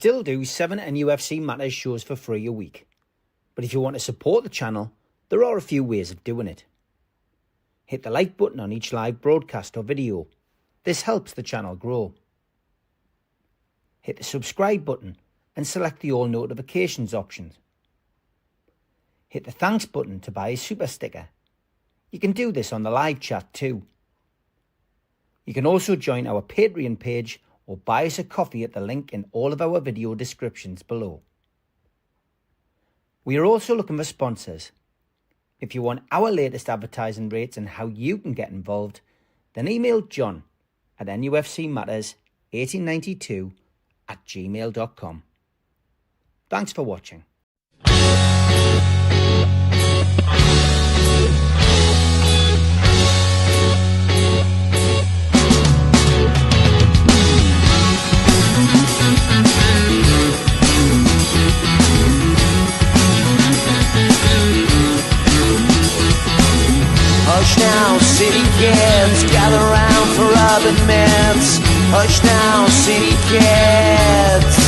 Still do 7 NUFC Matters shows for free a week. But if you want to support the channel, there are a few ways of doing it. Hit the like button on each live broadcast or video. This helps the channel grow. Hit the subscribe button and select the all notifications options. Hit the thanks button to buy a super sticker. You can do this on the live chat too. You can also join our Patreon page or buy us a coffee at the link in all of our video descriptions below. We are also looking for sponsors. If you want our latest advertising rates and how you can get involved, then email John at nufcmatters1892@gmail.com. Thanks for watching. Hush now, city kids, gather round for urban myths. Hush now, city kids.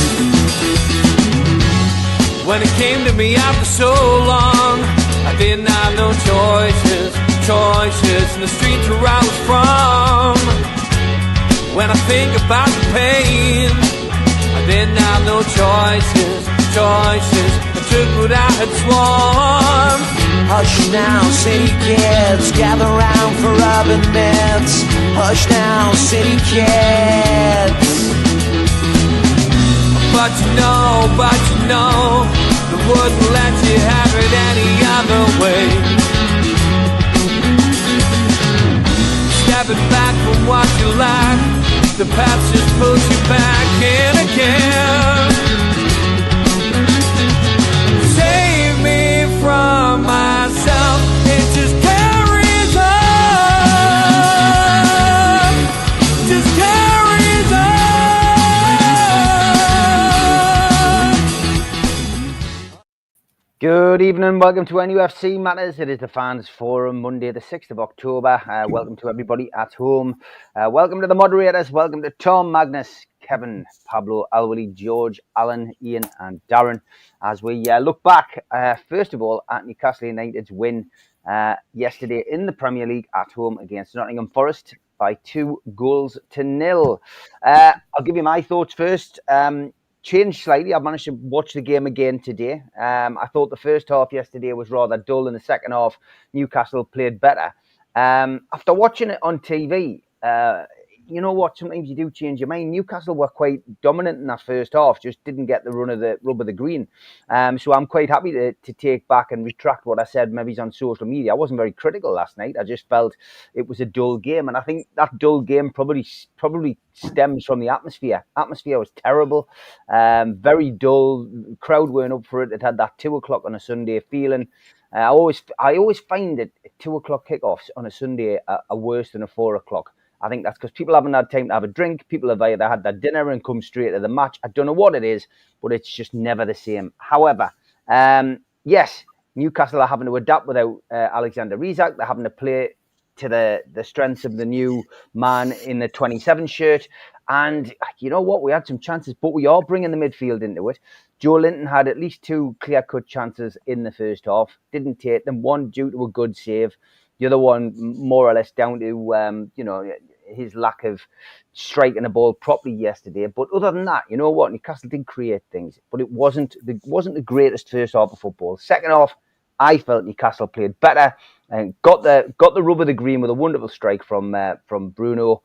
When it came to me after so long, I didn't have no choices in the streets where I was from. When I think about the pain, I didn't have no choices. I took what I had sworn. Hush now, city kids, gather round for urban myths. Hush now, city kids. But you know, they wouldn't let you have it any other way. Stepping back from what you like, the past just pulls you back in again. Save me from myself, it just carries on. Just carries on. Good evening, welcome to NUFC Matters. It is the Fans Forum, Monday the 6th of October. Welcome to everybody at home. Welcome to the moderators. Welcome to Tom, Magnus, Kevin, Pablo, Alwilly, George, Alan, Ian and Darren. As we look back, first of all, at Newcastle United's win yesterday in the Premier League at home against Nottingham Forest by 2-0. I'll give you my thoughts first. Changed slightly. I've managed to watch the game again today. I thought the first half yesterday was rather dull, and the second half, Newcastle played better. After watching it on TV, you know what? Sometimes you do change your mind. Newcastle were quite dominant in that first half, just didn't get the rub of the green. So I'm quite happy to take back and retract what I said maybe on social media. I wasn't very critical last night. I just felt it was a dull game. And I think that dull game probably stems from the atmosphere. Atmosphere was terrible, very dull. Crowd weren't up for it. It had that 2 o'clock on a Sunday feeling. I always find that 2 o'clock kickoffs on a Sunday are worse than a 4 o'clock. I think that's because people haven't had time to have a drink. People have either had their dinner and come straight to the match. I don't know what it is, but it's just never the same. However, yes, Newcastle are having to adapt without Alexander Isak. They're having to play to the strengths of the new man in the 27 shirt. And you know what? We had some chances, but we are bringing the midfield into it. Joe Linton had at least 2 clear-cut chances in the first half. Didn't take them. One due to a good save. The other one more or less down to, his lack of striking the ball properly yesterday. But other than that, you know what? Newcastle did create things, but it wasn't the greatest first half of football. Second half, I felt Newcastle played better and got the rub of the green with a wonderful strike from Bruno.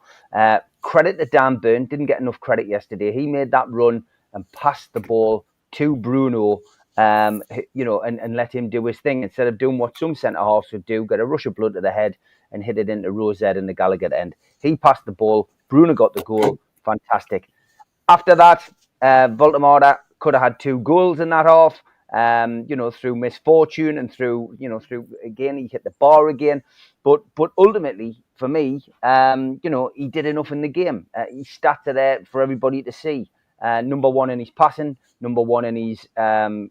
Credit to Dan Burn, didn't get enough credit yesterday. He made that run and passed the ball to Bruno, and let him do his thing instead of doing what some centre halves would do, get a rush of blood to the head and hit it into Rose in the Gallagher end. He passed the ball. Bruno got the goal. Fantastic. After that, Woltemade could have had 2 goals in that half. Through misfortune and through again, he hit the bar again. But ultimately, for me, he did enough in the game. His stats are there for everybody to see. Number 1 in his passing, number 1 in his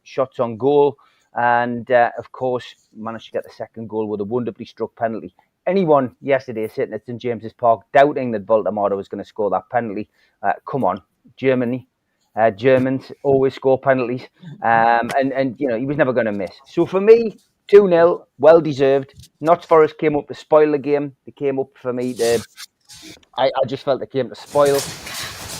shots on goal, and of course, managed to get the second goal with a wonderfully struck penalty. Anyone yesterday sitting at St James's Park doubting that Woltemade was going to score that penalty, come on, Germany. Germans always score penalties, and he was never going to miss. So for me, 2-0, well deserved. Notts Forest came up to spoil the game. They came up for me to. I just felt they came to spoil.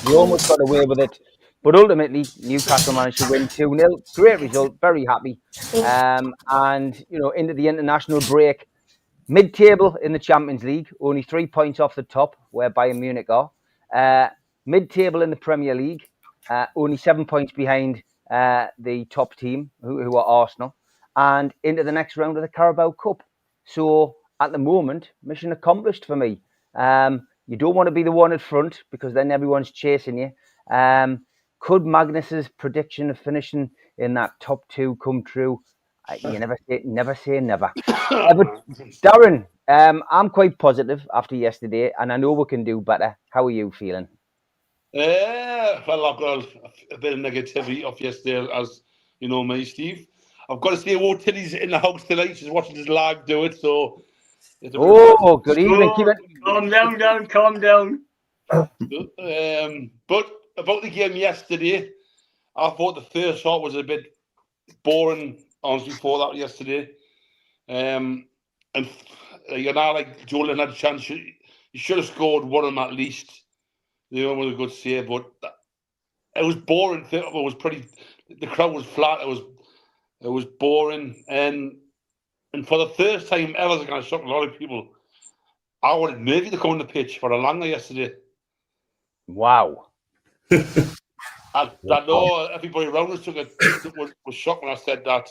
They almost got away with it, but ultimately Newcastle managed to win 2-0. Great result. Very happy. And into the international break. Mid-table in the Champions League, only 3 points off the top, where Bayern Munich are. Mid-table in the Premier League, only 7 points behind the top team, who are Arsenal, and into the next round of the Carabao Cup. So at the moment, mission accomplished for me. You don't want to be the one at front because then everyone's chasing you. Could Magnus's prediction of finishing in that top two come true? You never say never. But Darren, I'm quite positive after yesterday, and I know we can do better. How are you feeling? Well, I've got a bit of negativity off yesterday, as you know me, Steve. I've got to say, Tilly's in the house tonight. She's watching this live do it, so... Good evening. Calm down. But about the game yesterday, I thought the first half was a bit boring, honestly, for that yesterday. And like Jordan had a chance. He should have scored one of them at least. The other was a good save, but it was boring. It was the crowd was flat. It was boring, and for the first time ever, it's going to shock a lot of people. I wanted Murphy to come on the pitch for a Langer yesterday. Wow. I know everybody around us was shocked when I said that.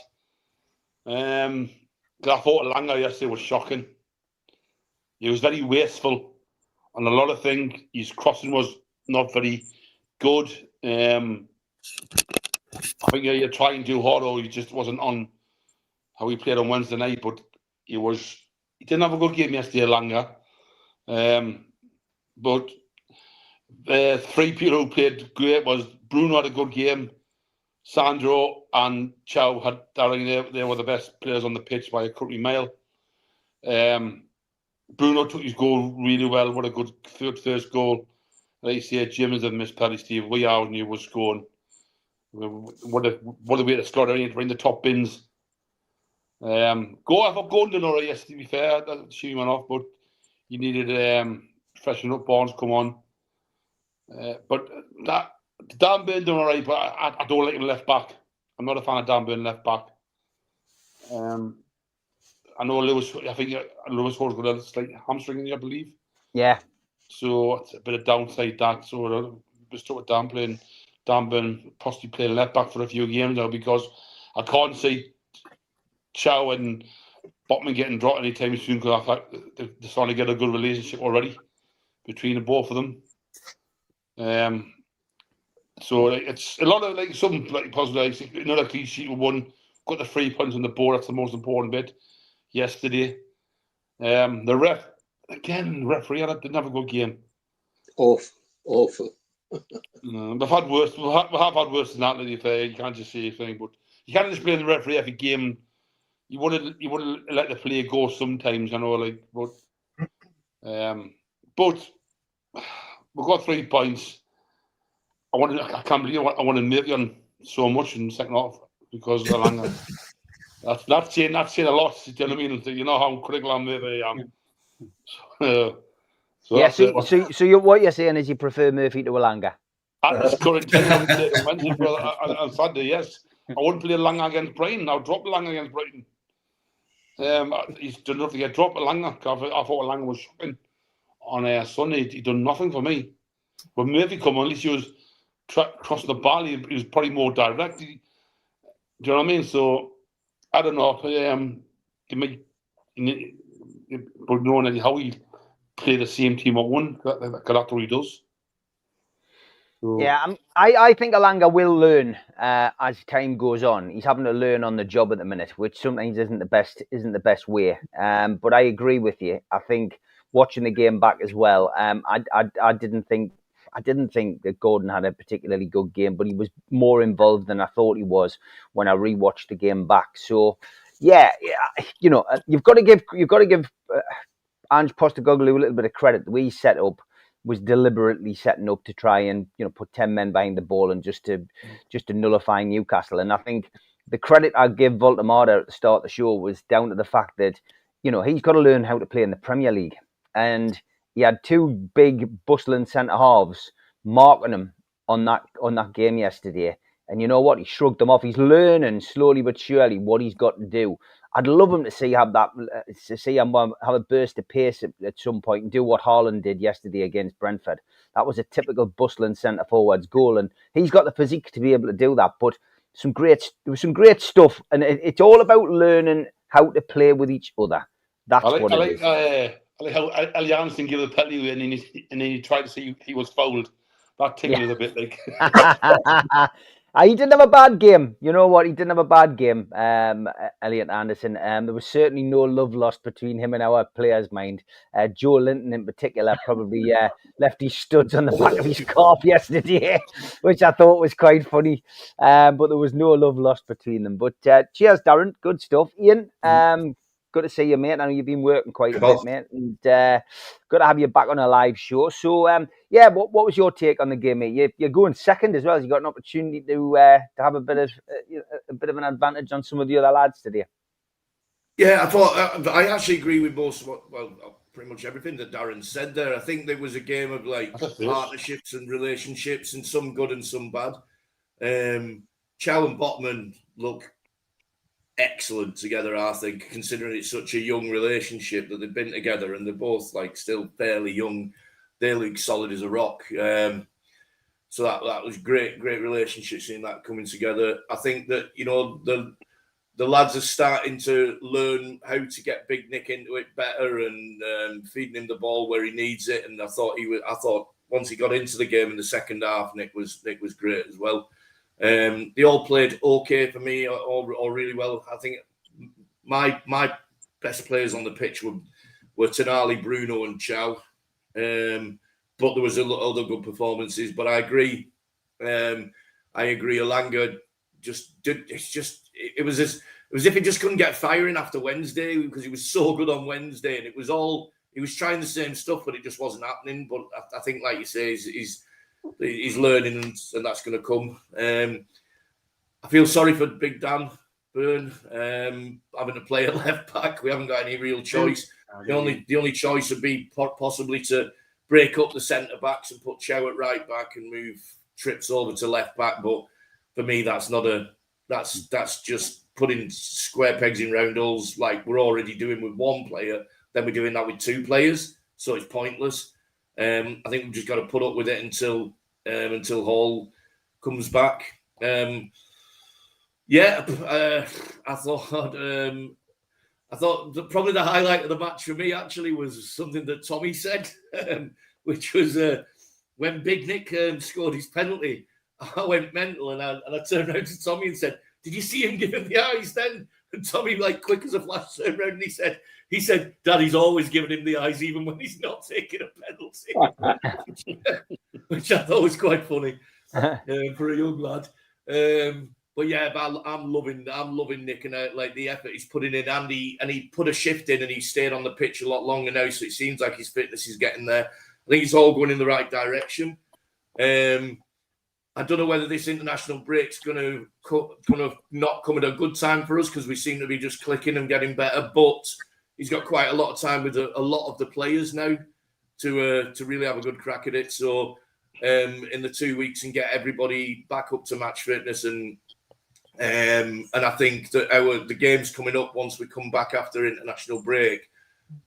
Because I thought Langer yesterday was shocking. He was very wasteful on a lot of things. His crossing was not very good. I think you're trying too hard, or he just wasn't on how he played on Wednesday night. But he didn't have a good game yesterday, Langer. But three people who played great was Bruno had a good game. Sandro and Chow they were the best players on the pitch by a country mile. Bruno took his goal really well. What a good first goal. Like you say, Jim is a missed penalty, Steve. We all knew was scoring. What a way to start to bring the top bins. I've gone to Nora yesterday, to be fair. She went off, but you needed freshen up. Barnes come on. But Dan Burn done all right, but I don't like him left back. I'm not a fan of Dan Burn left back. I know Lewis Hall's got a slight hamstring in, I believe. Yeah. So it's a bit of downside that. So we're stuck with Dan Burn possibly playing left back for a few games now, because I can't see Chow and Botman getting dropped anytime soon, because I thought they're starting to get a good relationship already between the both of them. So it's a lot of some positive. Another clean sheet with one, got the 3 points on the board. That's the most important bit yesterday. The referee didn't have a good game. Awful. We've had worse. We have had worse than that. You can't just say anything, but you can't just blame the referee every game. You want to let the play go sometimes, but we've got 3 points. I can't believe I wanted Murphy on so much in the second half because of the Langer. That's saying a lot. Do you know what I mean? You know how critical I'm Murphy am. So what you're saying is you prefer Murphy to Langer? At this current time, I would say on Wednesday, on Saturday, yes. I wouldn't play Langer against Brighton. I would drop Langer against Brighton. He's done enough to get dropped. Langer. I thought Langer was shocking on Sunday. He done nothing for me. When Murphy come on, at least he was crossing the ball. He was probably more direct. Do you know what I mean? So I don't know. But knowing how he play the same team at one, that's what he does. So. Yeah, I think Alanga will learn as time goes on. He's having to learn on the job at the minute, which sometimes isn't the best way. But I agree with you. I think watching the game back as well, I didn't think that Gordon had a particularly good game, but he was more involved than I thought he was when I rewatched the game back. So yeah, you've got to give Ange Postecoglou a little bit of credit. The way he set up was deliberately setting up to try and put 10 men behind the ball and just to nullify Newcastle. And I think the credit I give Woltemade at the start of the show was down to the fact that he's got to learn how to play in the Premier League, and he had two big bustling centre halves marking him on that game yesterday. And you know what? He shrugged them off. He's learning slowly but surely what he's got to do. I'd love him to see him have a burst of pace at some point and do what Haaland did yesterday against Brentford. That was a typical bustling centre forwards goal, and he's got the physique to be able to do that. But there was some great stuff, and it's all about learning how to play with each other. That's what it is. I like how Allianz gave the penalty and then he tried to say he was fouled. That tickled us a bit, like. He didn't have a bad game. You know what? He didn't have a bad game, Elliot Anderson. There was certainly no love lost between him and our players' mind. Joe Linton in particular probably left his studs on the back of his calf yesterday, which I thought was quite funny. But there was no love lost between them. But cheers, Darren. Good stuff. Ian, good to see you, mate. I know you've been working quite a bit, mate. And good to have you back on a live show. So, what was your take on the game, mate? You're going second as well. You got an opportunity to have a bit of an advantage on some of the other lads today. Yeah, I thought I actually agree with pretty much everything that Darren said there. I think there was a game of partnerships and relationships, and some good and some bad. Chow and Botman look excellent together, I think, considering it's such a young relationship that they've been together, and they're both still fairly young. They look solid as a rock. So that was great relationship, seeing that coming together. I think that the lads are starting to learn how to get Big Nick into it better and feeding him the ball where he needs it. And I thought once he got into the game in the second half, Nick was great as well. They all played okay for me, or really well. I think my best players on the pitch were Tonali, Bruno, and Chow. But there was a lot of other good performances. But I agree. Alanga it was as if he just couldn't get firing after Wednesday, because he was so good on Wednesday, and he was trying the same stuff, but it just wasn't happening. But I think, like you say, he's learning, and that's going to come. I feel sorry for Big Dan Burn having to play at left back. We haven't got any real choice. The only choice would be possibly to break up the centre backs and put Chow at right back and move Trips over to left back. But for me, that's just putting square pegs in round holes, like we're already doing with one player. Then we're doing that with two players, so it's pointless. I think we've just got to put up with it until Hall comes back. I thought probably the highlight of the match for me actually was something that Tommy said, which was when Big Nick scored his penalty. I went mental, and I turned around to Tommy and said, "Did you see him give him the eyes then?" And Tommy, quick as a flash, turned around and he said, "Daddy's always giving him the eyes, even when he's not taking a penalty," which I thought was quite funny for a young lad. But I'm loving Nick and the effort he's putting in, and he put a shift in, and he stayed on the pitch a lot longer now, so it seems like his fitness is getting there. I think it's all going in the right direction. I don't know whether this international break's going to not come at a good time for us, because we seem to be just clicking and getting better. But he's got quite a lot of time with a lot of the players now to really have a good crack at it. So in the 2 weeks, and get everybody back up to match fitness, and I think that the games coming up once we come back after international break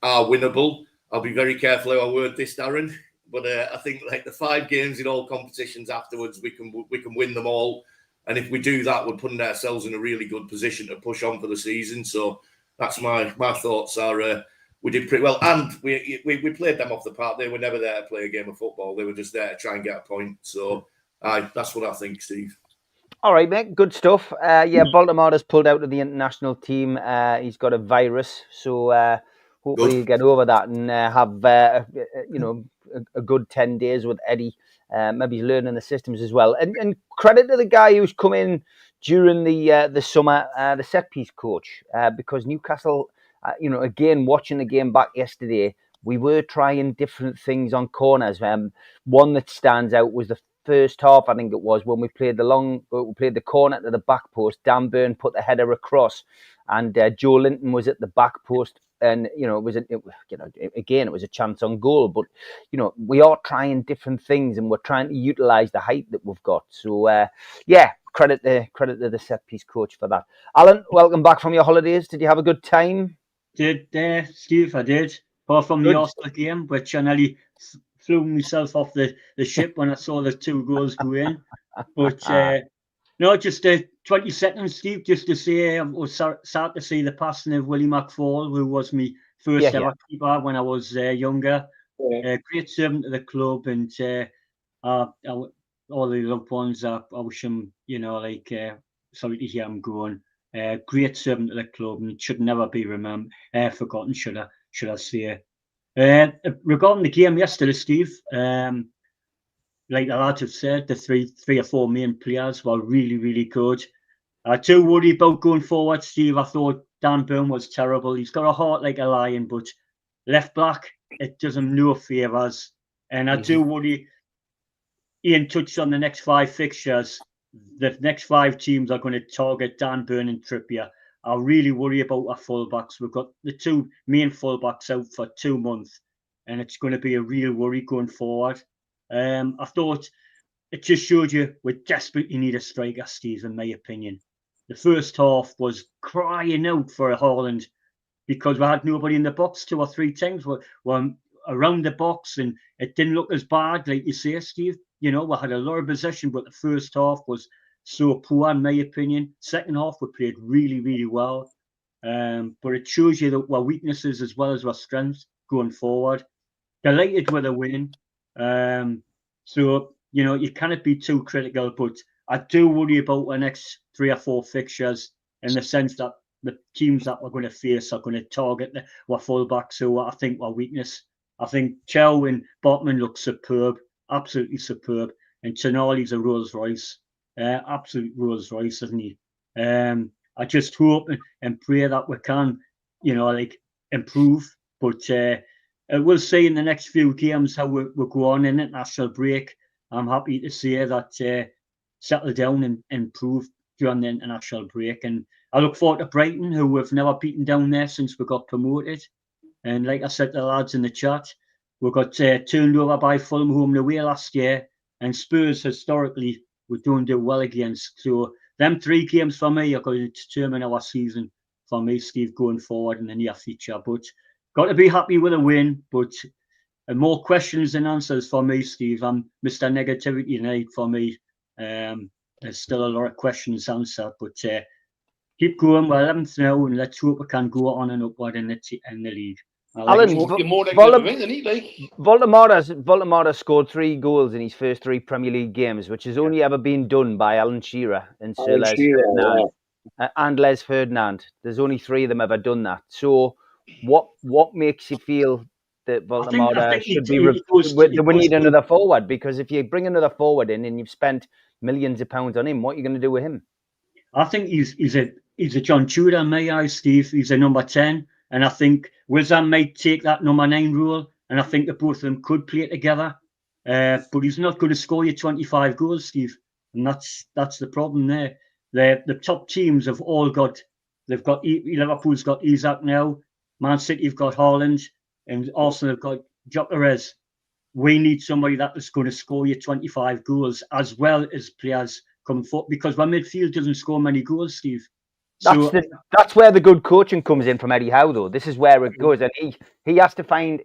are winnable. I'll be very careful how I word this, Darren. But I think the 5 games in all competitions afterwards, we can win them all. And if we do that, we're putting ourselves in a really good position to push on for the season. So that's my thoughts are we did pretty well. And we played them off the park. They were never there to play a game of football. They were just there to try and get a point. So that's what I think, Steve. All right, mate. Good stuff. Baltimore has pulled out of the international team. He's got a virus. So hopefully he'll get over that and have, a good 10 days with Eddie. Maybe he's learning the systems as well. And credit to the guy who's come in during the summer, the set piece coach, because Newcastle, again, watching the game back yesterday, we were trying different things on corners. One that stands out was the first half, I think it was, when we played the corner to the back post. Dan Burn put the header across, and Joe Linton was at the back post. And it was a chance on goal. But we are trying different things, and we're trying to utilise the height that we've got. So credit to the set piece coach for that. Alan, welcome back from your holidays. Did you have a good time? Did Steve? I did. Apart from the Arsenal game, which I nearly flew myself off the ship when I saw the 2 goals go in. But no, just 20 seconds, Steve, just to say I was sad to see the passing of Willie McFall, who was my first ever keeper when I was younger. Great servant to the club, and all the loved ones, I wish him, sorry to hear him going. Great servant to the club, and should never be forgotten, should I say. Regarding the game yesterday, Steve, like the lads have said, the three or four main players were really, really good. I do worry about going forward, Steve. I thought Dan Burn was terrible. He's got a heart like a lion, but left back, it does him no favours. And I do worry. Ian touched on the next 5 fixtures. The next 5 teams are going to target Dan Burn and Trippier. I really worry about our fullbacks. We've got the 2 main fullbacks out for 2 months, and it's going to be a real worry going forward. I thought it just showed you we desperately need a striker, Steve, in my opinion. The first half was crying out for a Haaland because we had nobody in the box 2 or 3 times. We're around the box, and it didn't look as bad, like you say, Steve. We had a lot of possession, but the first half was so poor, in my opinion. Second half, we played really, really well. But it shows you that our weaknesses as well as our strengths going forward. Delighted with a win. So, you cannot be too critical, but I do worry about the next 3 or 4 fixtures in the sense that the teams that we're going to face are going to target our fullbacks, who I think our weakness. I think Chow and Botman look superb, absolutely superb. And Tonali's a Rolls Royce, absolute Rolls Royce, isn't he? I just hope and pray that we can, improve. But we'll see in the next few games how we go on in international break. I'm happy to say that settle down and improve during the international break. And I look forward to Brighton, who we've never beaten down there since we got promoted. And like I said to the lads in the chat, we got turned over by Fulham home and away last year. And Spurs, historically, we don't do well against. So them 3 games for me are going to determine our season for me, Steve, going forward in the near future. But got to be happy with a win. But more questions than answers for me, Steve. I'm Mr. Negativity tonight for me. There's still a lot of questions answered. But keep going. We're 11th now, and let's hope we can go on and upward in the league. Alan, Woltemade scored 3 goals in his first 3 Premier League games, which has only ever been done by Alan Shearer and Sir Les Ferdinand and Les Ferdinand. There's only 3 of them ever done that. So, what makes you feel that Woltemade should be? We need another forward, because if you bring another forward in and you've spent millions of pounds on him, what are you going to do with him? I think he's a John Tudor in my eyes, Steve. He's a number 10. And I think Wizam might take that number 9 role, and I think that both of them could play together. But he's not going to score you 25 goals, Steve, and that's the problem there. The top teams have all got. They've got Liverpool's got Isak now, Man City have got Haaland, and Arsenal have got Gyökeres. We need somebody that is going to score you 25 goals, as well as players come forward, because our midfield doesn't score many goals, Steve. That's where the good coaching comes in from Eddie Howe, though. This is where it goes, and he has to find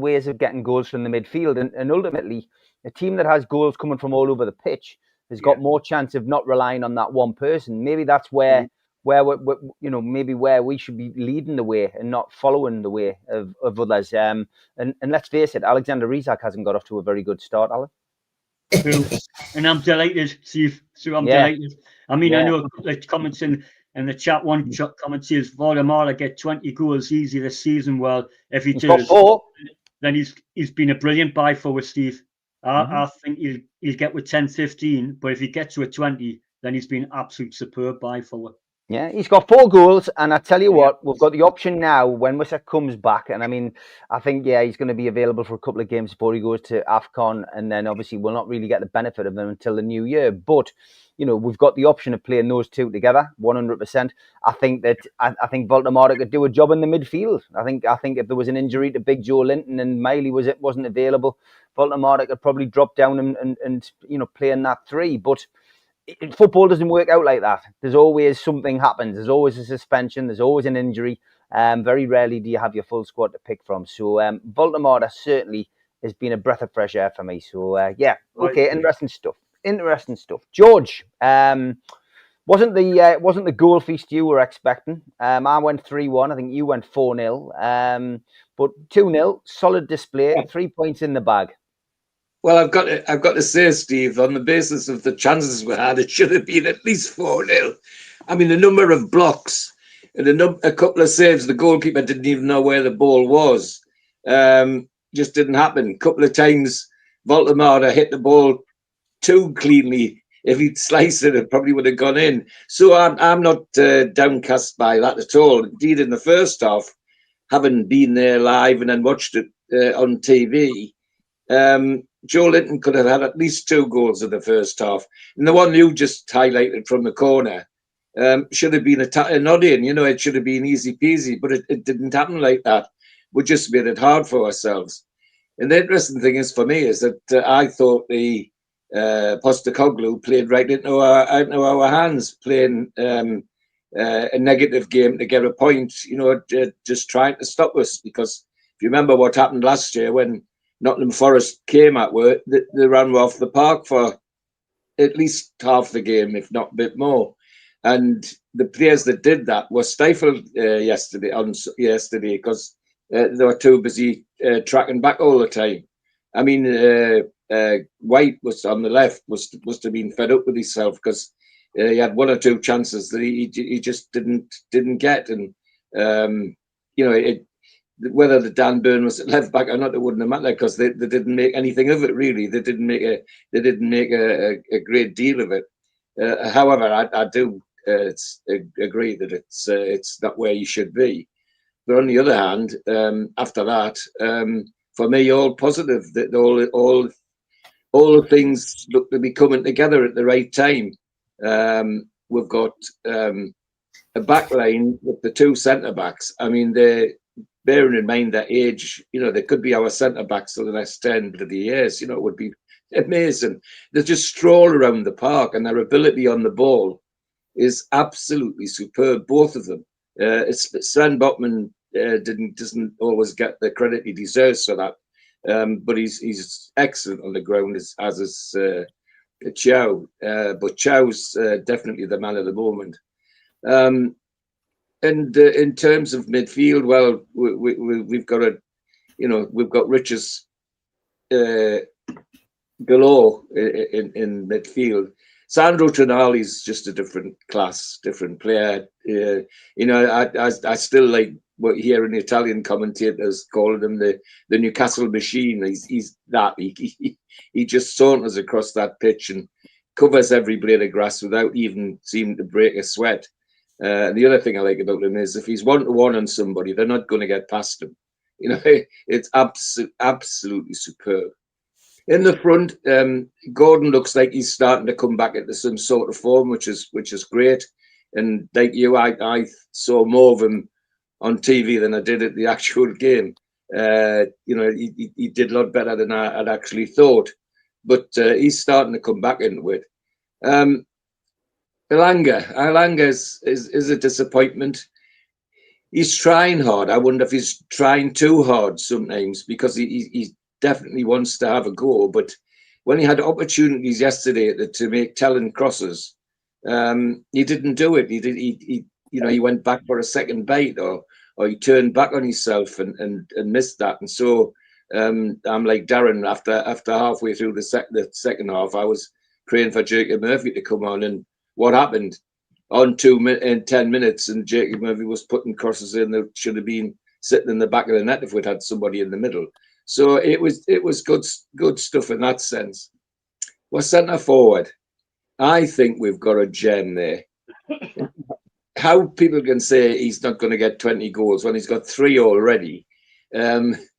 ways of getting goals from the midfield, and ultimately, a team that has goals coming from all over the pitch has got more chance of not relying on that one person. Maybe that's where we should be leading the way and not following the way of others. And let's face it, Alexander Isak hasn't got off to a very good start, Alan. And I'm delighted, Steve. So I'm delighted. I mean, I know like comments in the chat, one comment says Woltemade get 20 goals easy this season. Well, if he does, then he's been a brilliant buy for Steve. I think he'll get with 10, 15, but if he gets to a 20, then he's been absolute superb buy for. Yeah, he's got 4 goals, and I tell you what, we've got the option now when Wissa comes back, and I mean, I think, yeah, he's going to be available for a couple of games before he goes to AFCON, and then obviously we'll not really get the benefit of him until the new year, but, you know, we've got the option of playing those two together, 100%. I think that, I think Woltemade could do a job in the midfield. I think if there was an injury to Big Joe Linton and Miley wasn't available, Woltemade could probably drop down and you know, play in that 3, but football doesn't work out like that. There's always something happens. There's always a suspension. There's always an injury. Very rarely do you have your full squad to pick from. So Woltemade certainly has been a breath of fresh air for me. So yeah, okay, interesting stuff. Interesting stuff. George, wasn't the goal feast you were expecting? I went 3-1. I think you went 4-0. But 2-0, solid display. 3 points in the bag. Well, I've got to say, Steve, on the basis of the chances we had, it should have been at least 4-0. I mean, the number of blocks and a couple of saves, the goalkeeper didn't even know where the ball was. Just didn't happen. A couple of times, Woltemade hit the ball too cleanly. If he'd sliced it, it probably would have gone in. So I'm not downcast by that at all. Indeed, in the first half, having been there live and then watched it on TV, Joe Linton could have had at least 2 goals in the first half. And the one you just highlighted from the corner should have been a nod in. You know, it should have been easy peasy, but it didn't happen like that. We just made it hard for ourselves. And the interesting thing is for me is that I thought the Postecoglou played right into our hands, playing a negative game to get a point, you know, just trying to stop us. Because if you remember what happened last year when Nottingham Forest came at work, they ran off the park for at least half the game, if not a bit more. And the players that did that were stifled yesterday because they were too busy tracking back all the time. I mean, White was on the left, must have been fed up with himself because he had 1 or 2 chances that he just didn't get. And you know, whether the Dan Burn was at left back or not, it wouldn't have mattered because they didn't make anything of it. Really, they didn't make a great deal of it. However, I do agree that it's not where you should be. But on the other hand, after that, for me, all positive. That all the things look to be coming together at the right time. We've got a back line with the 2 centre backs. I mean, they're bearing in mind their age. You know, they could be our centre backs for the next 10 bloody years. You know, it would be amazing. They just stroll around the park, and their ability on the ball is absolutely superb. Both of them. Sven Botman doesn't always get the credit he deserves for that, but he's excellent on the ground as is Chow. But Chow's definitely the man of the moment. And in terms of midfield, well, we've got we've got riches galore in midfield. Sandro Tonali's just a different class, different player. You know, I still like hearing the Italian commentators calling him the Newcastle machine. He's that. He just saunters across that pitch and covers every blade of grass without even seeming to break a sweat. And the other thing I like about him is if he's 1-to-1 on somebody, they're not going to get past him. You know, it's absolutely superb. In the front, Gordon looks like he's starting to come back into some sort of form, which is great. And like you, I saw more of him on TV than I did at the actual game. You know, he did a lot better than I'd actually thought. But he's starting to come back into it. Elanga is a disappointment. He's trying hard. I wonder if he's trying too hard sometimes because he definitely wants to have a go. But when he had opportunities yesterday to make telling crosses, he didn't do it. He went back for a second bite or he turned back on himself and missed that. And so I'm like Darren. After halfway through the second half, I was praying for Jacob Murphy to come on. And what happened? On 10 minutes, and Jacob Murphy was putting crosses in that should have been sitting in the back of the net if we'd had somebody in the middle. So it was good stuff in that sense. Well, centre forward, I think we've got a gem there. how people can say he's not going to get 20 goals when he's got 3 already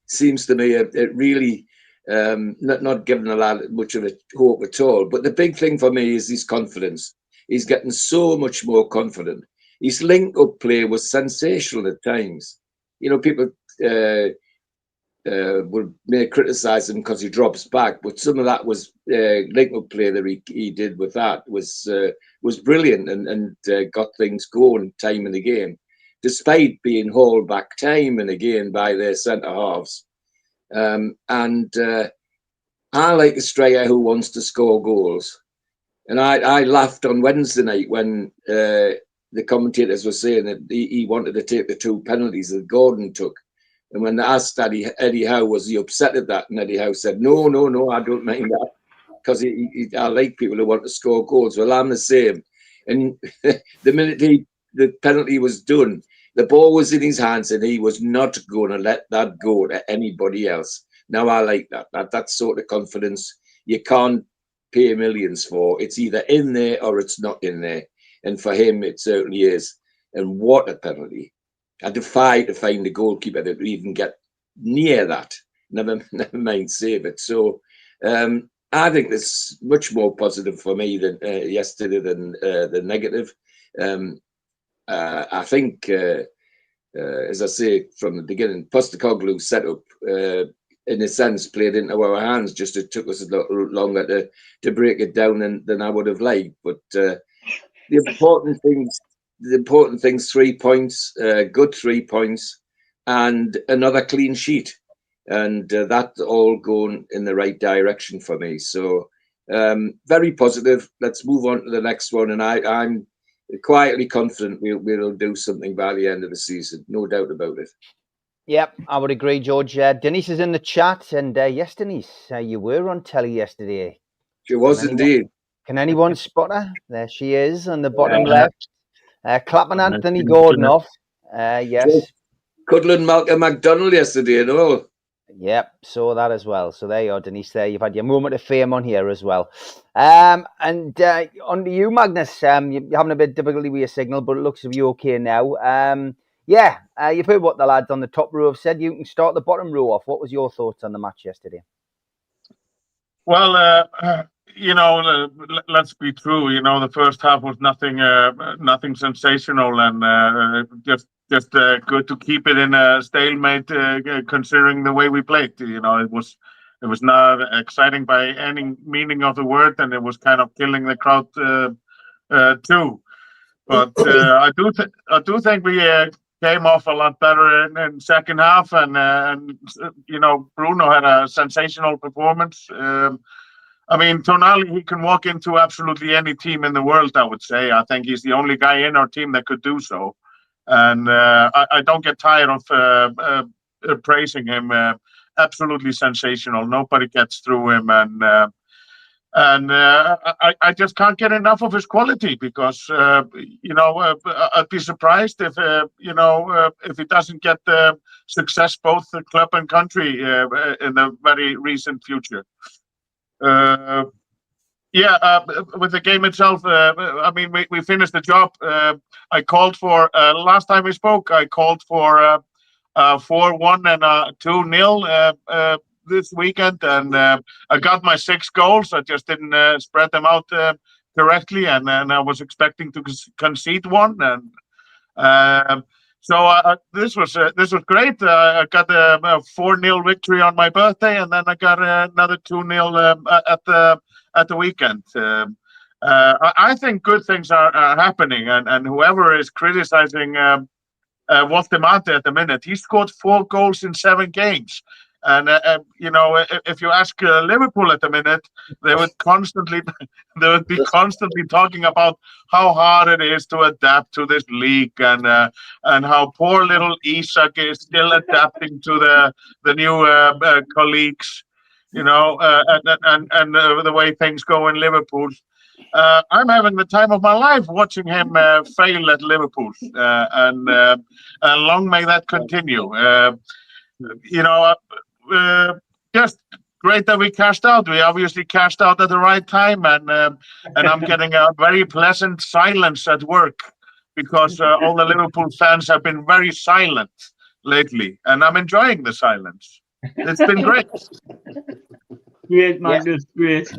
seems to me it really not giving a lot much of a hope at all. But the big thing for me is his confidence. He's getting so much more confident. His link-up play was sensational at times. You know, people may criticise him because he drops back, but some of that was link-up play that he did with that was brilliant and got things going time in the game, despite being hauled back time and again by their centre halves. I like a striker who wants to score goals. And I laughed on Wednesday night when the commentators were saying that he wanted to take the 2 penalties that Gordon took. And when they asked Eddie Howe, was he upset at that? And Eddie Howe said, no, I don't mind that. Because I like people who want to score goals. Well, I'm the same. And the minute the penalty was done, the ball was in his hands and he was not going to let that go to anybody else. Now, I like that. That sort of confidence you can't pay millions for. It's either in there or it's not in there. And for him, it certainly is. And what a penalty. I defy to find a goalkeeper that would even get near that. Never mind save it. So I think it's much more positive for me than yesterday than the negative. I think, as I say from the beginning, Postecoglou's setup, in a sense, played into our hands. Just it took us a lot longer to break it down than I would have liked. But the important things, 3 points, good 3 points, and another clean sheet. And that's all going in the right direction for me. So very positive. Let's move on to the next one. And I'm quietly confident we'll do something by the end of the season. No doubt about it. Yep, I would agree, George. Denise is in the chat. And yes, Denise, you were on telly yesterday. She was indeed. Can anyone spot her? There she is on the bottom left. Clapping Anthony Gordon off. Yes. Cuddling Malcolm McDonald yesterday and all. Yep, saw that as well. So there you are, Denise. There you've had your moment of fame on here as well. And on to you, Magnus. You're having a bit of difficulty with your signal, but it looks to be okay now. You've heard what the lads on the top row have said. You can start the bottom row off. What was your thoughts on the match yesterday? Well, let's be true. The first half was nothing sensational, and just good to keep it in a stalemate, considering the way we played. It was not exciting by any meaning of the word, and it was kind of killing the crowd too. But I do think we came off a lot better in second half, and Bruno had a sensational performance. Tonali, he can walk into absolutely any team in the world, I would say. I think he's the only guy in our team that could do so. And I don't get tired of praising him. Absolutely sensational. Nobody gets through him. And I just can't get enough of his quality because, I'd be surprised if he doesn't get the success both the club and country in the very recent future. With the game itself, we finished the job. I called for, last time we spoke, I called for 4-1 and 2-0 this weekend, and I got my 6 goals. I just didn't spread them out correctly, and then I was expecting to concede one, and so this was great. I got a 4-0 victory on my birthday, and then I got another 2-0 at the weekend. I think good things are happening, and whoever is criticizing Woltemade at the minute, he scored 4 goals in 7 games. And if you ask Liverpool at the minute, they would be constantly talking about how hard it is to adapt to this league, and how poor little Isak is still adapting to the new colleagues, and the way things go in Liverpool. I'm having the time of my life watching him fail at Liverpool, and long may that continue. Just great that we cashed out. We obviously cashed out at the right time, and I'm getting a very pleasant silence at work because all the Liverpool fans have been very silent lately, and I'm enjoying the silence. It's been great. Great, Magnus, great.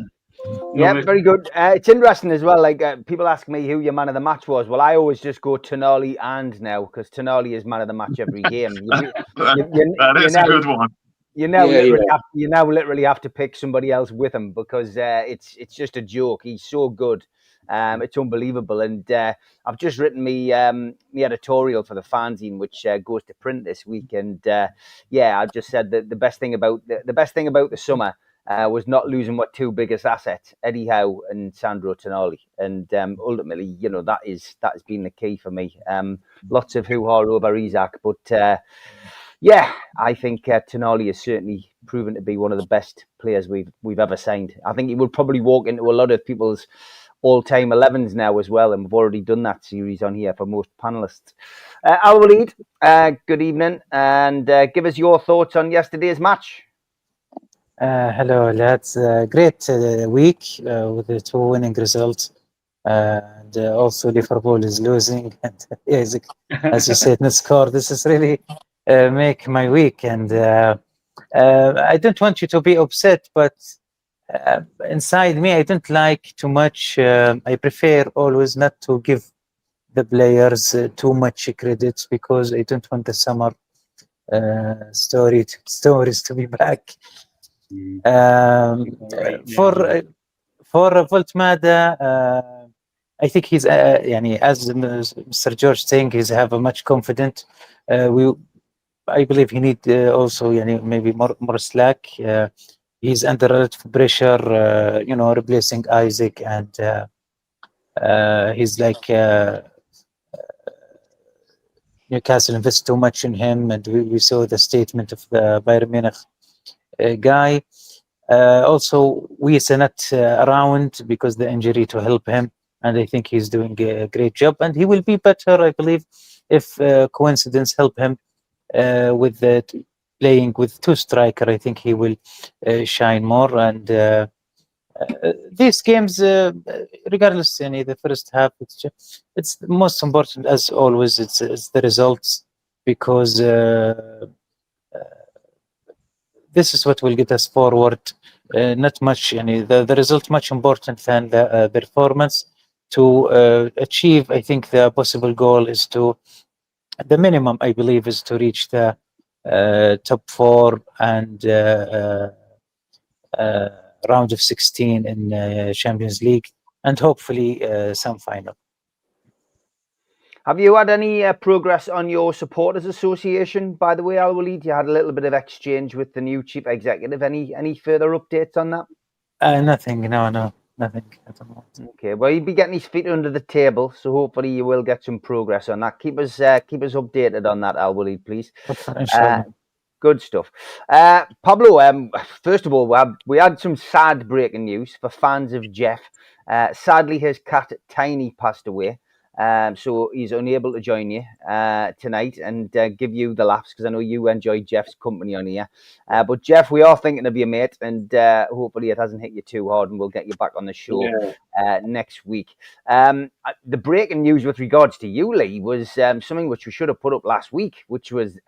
Yeah, Love it. very good. It's interesting as well. Like people ask me who your man of the match was. Well, I always just go Tonali and now because Tonali is man of the match every game. That is a good one. You now Yeah, literally yeah. have to pick somebody else with him because it's just a joke. He's so good. It's unbelievable. And I've just written me editorial for the fanzine, which goes to print this week. And I've just said that the best thing about the summer was not losing my two biggest assets, Eddie Howe and Sandro Tonali. And ultimately, that has been the key for me. Lots of hoo-ha over Isaac, but I think Tonali has certainly proven to be one of the best players we've ever signed. I think he will probably walk into a lot of people's all-time 11s now as well, and we've already done that series on here for most panelists. Al Walid, good evening, and give us your thoughts on yesterday's match. Hello, lads. Great week with the two winning results. And also Liverpool is losing. And Isaac, as you said, not score. This is really make my week. And I don't want you to be upset, but inside me, I don't like too much. I prefer always not to give the players too much credit because I don't want the summer stories to be back. For Woltemade, I think he's as Mr. George saying, he's have a much confident. I believe he need also maybe more slack. He's under a lot of pressure, replacing Isaac, and he's like Newcastle invest too much in him, and we saw the statement of the Bayern Munich guy. Also, we are not around because the injury to help him, and I think he's doing a great job, and he will be better, I believe, if coincidence help him with playing with two striker. I think he will shine more, and these games, regardless, the first half, it's the most important as always. It's the results, because this is what will get us forward. Not much, the result much important than the performance. To achieve, I think the possible goal is the minimum, I believe, is to reach the top 4 and round of 16 in Champions League, and hopefully some final. Have you had any progress on your supporters association, by the way, Al Walid? You had a little bit of exchange with the new chief executive. Any further updates on that? Nothing. No, nothing at the moment. Okay, well, he'll be getting his feet under the table, so hopefully you will get some progress on that. Keep us updated on that, Al Walid, please. Good stuff. Pablo, first of all, we had some sad breaking news for fans of Jeff. Sadly, his cat Tyne passed away. So he's unable to join you tonight and give you the laughs, because I know you enjoy Jeff's company on here. But Jeff, we are thinking of you, mate, and hopefully it hasn't hit you too hard, and we'll get you back on the show next week. The breaking news with regards to you, Lee, was something which we should have put up last week, which was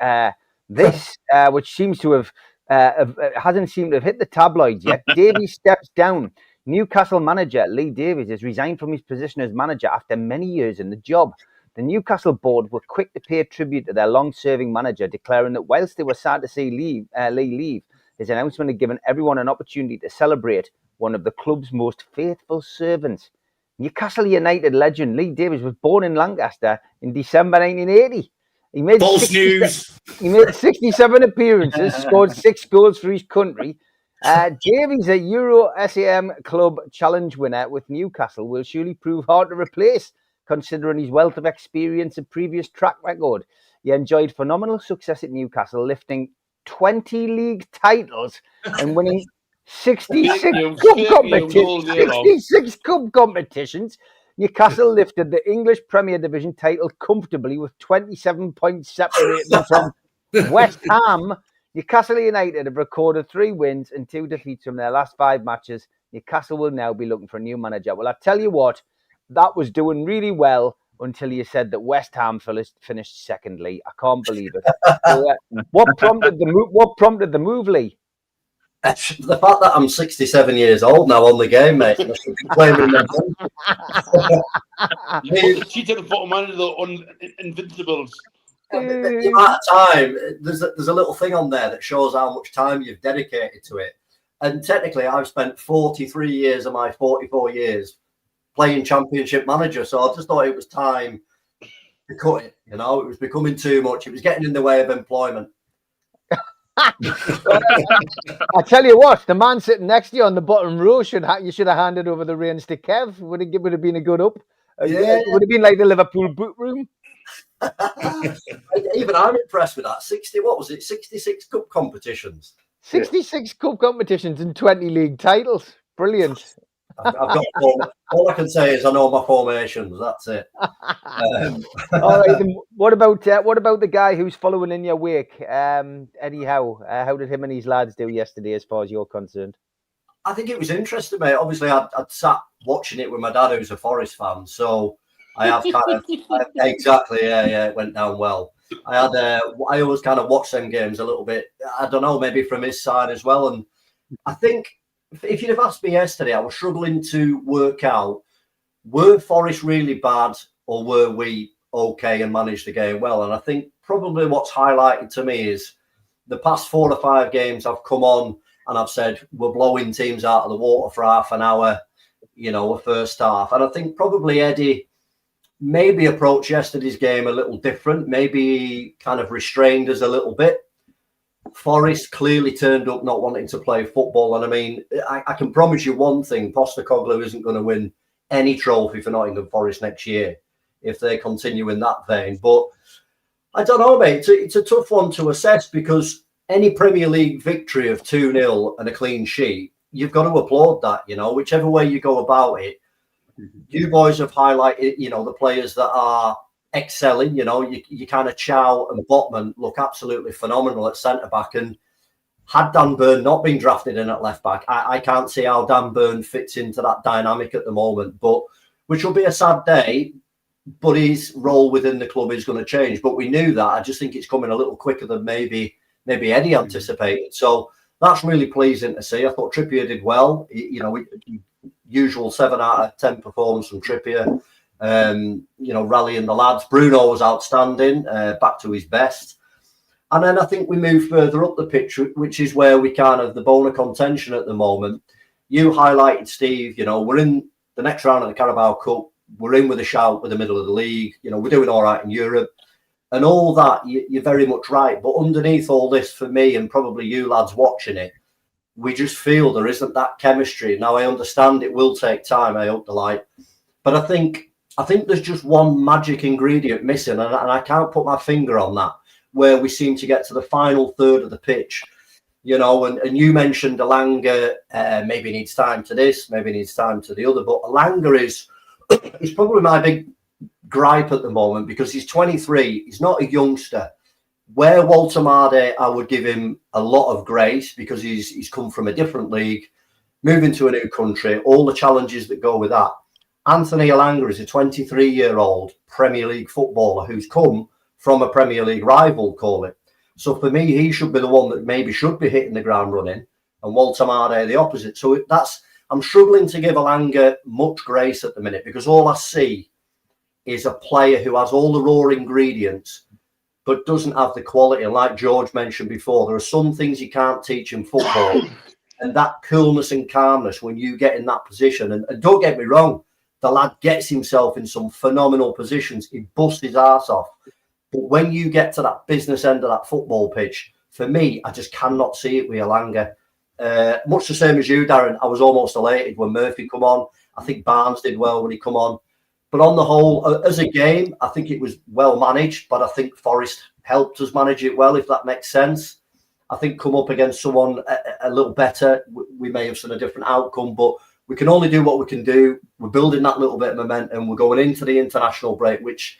this, which seems to have hasn't seemed to have hit the tabloids yet. Davey steps down. Newcastle manager Lee Davies has resigned from his position as manager after many years in the job. The Newcastle board were quick to pay tribute to their long-serving manager, declaring that whilst they were sad to see Lee leave, his announcement had given everyone an opportunity to celebrate one of the club's most faithful servants. Newcastle United legend Lee Davies was born in Lancaster in December 1980. He made 67 appearances, scored 6 goals for his country. Davies, a Euro SAM Club Challenge winner with Newcastle, will surely prove hard to replace, considering his wealth of experience and previous track record. He enjoyed phenomenal success at Newcastle, lifting 20 league titles and winning 66 cup competitions. Newcastle lifted the English Premier Division title comfortably with 27 points separating them from West Ham. Newcastle United have recorded 3 wins and 2 defeats from their last 5 matches. Newcastle will now be looking for a new manager. Well, I tell you what, that was doing really well until you said that West Ham finished secondly. I can't believe it. So, what prompted the move, Lee? The fact that I'm 67 years old now on the game, mate. I should be playing with my You put the cheat at the bottom end of the Invincibles. The amount of time, there's a little thing on there that shows how much time you've dedicated to it. And technically, I've spent 43 years of my 44 years playing Championship Manager. So I just thought it was time to cut it. You know, it was becoming too much. It was getting in the way of employment. I tell you what, the man sitting next to you on the bottom row you should have handed over the reins to Kev. Would have been a good up. Yeah. It would have been like the Liverpool boot room. Even I'm impressed with that. 66 cup competitions. 66 cup competitions and 20 league titles. Brilliant. I've got all I can say is I know my formations. That's it. All right. Then what about the guy who's following in your wake? Anyhow, how did him and his lads do yesterday, as far as you're concerned? I think it was interesting, mate. Obviously, I'd sat watching it with my dad, who's a Forest fan, so I have kind of exactly, yeah, it went down well. I always kind of watch them games a little bit. I don't know, maybe from his side as well. And I think if you'd have asked me yesterday, I was struggling to work out, were Forest really bad or were we okay and managed the game well? And I think probably what's highlighted to me is the past 4 or 5 games I've come on and I've said we're blowing teams out of the water for half an hour, a first half. And I think probably Eddie maybe approached yesterday's game a little different, maybe kind of restrained us a little bit. Forest clearly turned up not wanting to play football. And I mean, I can promise you one thing, Postecoglou isn't going to win any trophy for Nottingham Forest next year if they continue in that vein. But I don't know, mate. It's a tough one to assess because any Premier League victory of 2-0 and a clean sheet, you've got to applaud that, whichever way you go about it. You boys have highlighted, the players that are excelling. You kind of Chow and Botman look absolutely phenomenal at centre-back. And had Dan Burn not been drafted in at left-back, I can't see how Dan Burn fits into that dynamic at the moment, but which will be a sad day. But his role within the club is going to change. But we knew that. I just think it's coming a little quicker than maybe Eddie anticipated. So that's really pleasing to see. I thought Trippier did well. Usual 7 out of 10 performance from Trippier. Rallying the lads. Bruno was outstanding, back to his best. And then I think we moved further up the pitch, which is where we kind of the bone of contention at the moment. You highlighted, Steve, we're in the next round of the Carabao Cup. We're in with a shout with the middle of the league. We're doing all right in Europe. And all that, you're very much right. But underneath all this, for me, and probably you lads watching it, we just feel there isn't that chemistry. Now, I understand it will take time, I hope the light. But I think there's just one magic ingredient missing, and I can't put my finger on that, where we seem to get to the final third of the pitch. And you mentioned Elanga maybe needs time to this, maybe needs time to the other. But Elanga is probably my big gripe at the moment because he's 23. He's not a youngster. Where Woltemade, I would give him a lot of grace because he's come from a different league, moving to a new country, all the challenges that go with that. Anthony Elanga is a 23-year-old Premier League footballer who's come from a Premier League rival, call it. So for me, he should be the one that maybe should be hitting the ground running, and Woltemade the opposite. So I'm struggling to give Elanga much grace at the minute because all I see is a player who has all the raw ingredients but doesn't have the quality. And like George mentioned before, there are some things you can't teach in football. And that coolness and calmness when you get in that position, and don't get me wrong, the lad gets himself in some phenomenal positions. He busts his arse off. But when you get to that business end of that football pitch, for me, I just cannot see it with Elanga. Much the same as you, Darren. I was almost elated when Murphy come on. I think Barnes did well when he come on. But on the whole, as a game, I think it was well managed. But I think Forest helped us manage it well, if that makes sense. I think come up against someone a little better, we may have seen a different outcome. But we can only do what we can do. We're building that little bit of momentum. We're going into the international break, which